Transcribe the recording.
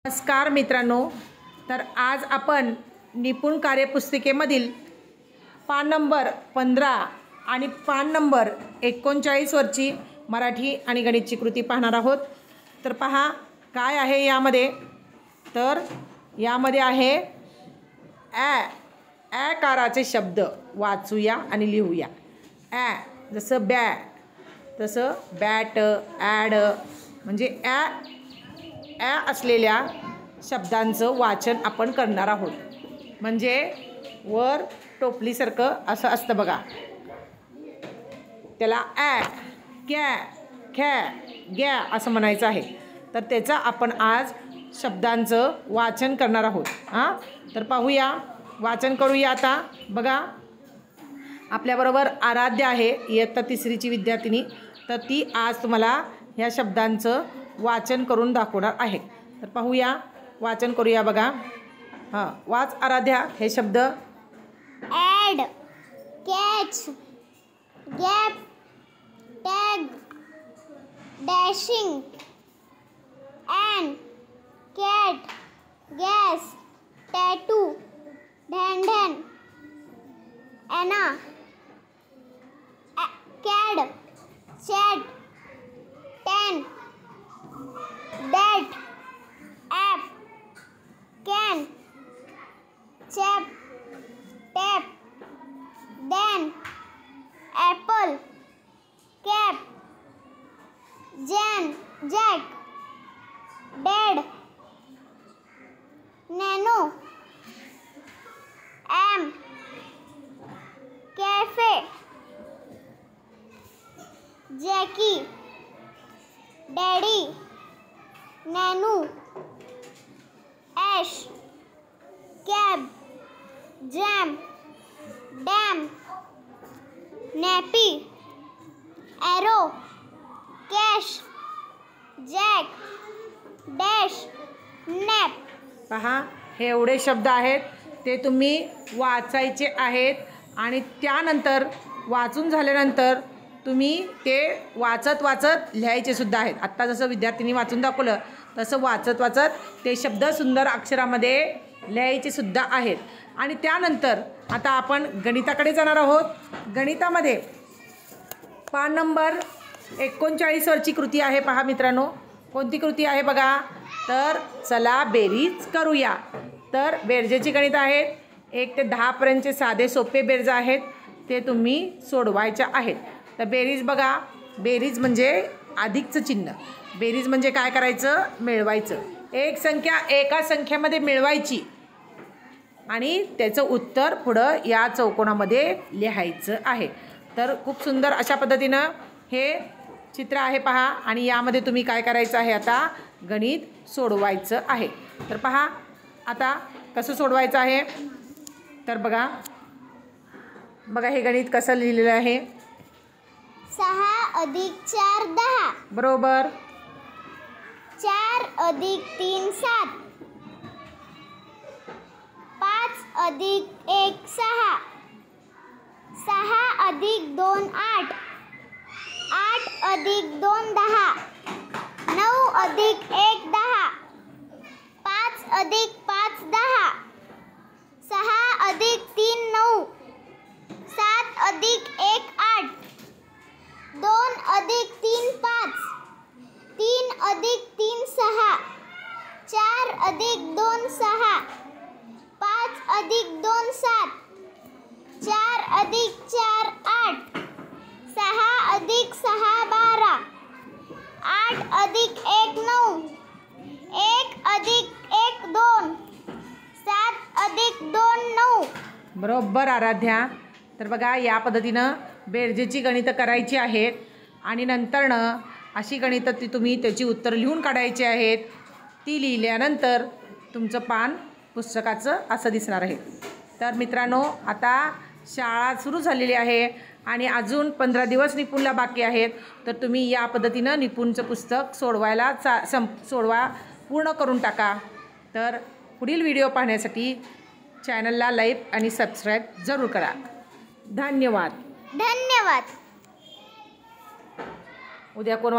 नमस्कार मित्रांनो, तर आज आपण निपुण कार्यपुस्तिकेमधील पान नंबर 15 आणि पान नंबर 39 वरची मराठी आणि गणितची कृती पाहणार आहोत। तर पहा काय आहे यामध्ये। तर यामध्ये आहे ॲकाराचे शब्द वाचूया आणि लिहूया। जसं बॅ तसं बॅट, ॲड म्हणजे ॲ असलेल्या शब्दांचं वाचन आपण करणार आहोत। म्हणजे वर टोपलीसारखं असं असतं बघा, त्याला ॲ, कॅ, खॅ, गॅ असं म्हणायचं आहे। तर त्याचं आपण आज शब्दांचं वाचन करणार आहोत। तर पाहूया, वाचन करूया। आता बघा, आपल्याबरोबर आराध्या आहे, इयत्ता 3रीची विद्यार्थिनी। तर ती आज तुम्हाला ह्या शब्दांचं वाचन करून दाखवणार आहे। तर पाहूया, वाचन करूया बघा। वाच आराध्या हे शब्द। Add, catch, gap, tag, dashing, an, cat, gas, tattoo, ढॅंढॅन, Anna, cad, chat, tan, dat, app, can, chap, tap, Dan, apple, cap, Jan, jack, dad, nano, am, cafe, Jackie, daddy, nanu, ash, cab, jam, dam, nappy, arrow, cash, jack, dash, nap. पहा, हे एवढे शब्द आहेत, ते तुम्ही वाचायचे आहेत आणि त्यानंतर वाचून झाल्यानंतर तुम्ही ते वाचत लिहायचे सुद्धा आहेत। आत्ता जसं विद्यार्थिनी वाचून दाखवलं तसं वाचत ते शब्द सुंदर अक्षरामध्ये लिहायचे सुद्धा आहेत। आणि त्यानंतर आता आपण गणिताकडे जाणार आहोत। गणितामध्ये पान नंबर 39 वरची कृती आहे। पहा मित्रांनो, कोणती कृती आहे बघा। तर चला बेरीज करूया। तर बेरजेची गणित आहेत, 1 ते 10 पर्यंतचे साधे सोपे बेरज आहेत, ते तुम्ही सोडवायचे आहेत। तर बेरीज बघा, बेरीज म्हणजे अधिकचं चिन्ह। बेरीज म्हणजे काय करायचं, मिळवायचं। एक संख्या एका संख्येमध्ये मिळवायची आणि त्याचं उत्तर पुढं या चौकोनामध्ये लिहायचं आहे। तर खूप सुंदर अशा पद्धतीनं हे चित्र आहे पहा। आणि यामध्ये तुम्ही काय करायचं आहे, आता गणित सोडवायचं आहे। तर पहा आता कसं सोडवायचं आहे। तर बघा हे गणित कसं लिहिलेलं आहे। 6 + 4 = 10 बरोबर। 4 + 3 = 7, 5 + 1 = 6, 6 + 2 = 8, 8 + 2 = 10, 9 + 1 = 10, 5 + 5 = 10, 6 + 3 = 9, 7 + 1 = 8, 2 + 3 = 5, 3 + 3 = 6, 4 + 2 = 6, 5 + 2 = 7, 4 + 4 = 8, 6 + 6 = 12, 8 + 1 = 9, 1 + 1 = 2, 7 + 2 = 9। बरोबर आराध्या। तर बघा, या पद्धतीनं बेरजेची गणितं करायची आहेत आणि नंतरनं अशी गणितं तुम्ही त्याची उत्तर लिहून काढायची आहेत। ती लिहिल्यानंतर तुमचं पान पुस्तकाचं असं दिसणार आहे। तर मित्रांनो, आता शाळा सुरू झालेली आहे आणि अजून 15 दिवस निपुणला बाकी आहेत। तर तुम्ही या पद्धतीनं निपुणचं पुस्तक सोडवा पूर्ण करून टाका। तर पुढील व्हिडिओ पाहण्यासाठी चॅनलला लाईक आणि सबस्क्राईब जरूर करा। धन्यवाद। धन्यवाद। उद्या कोण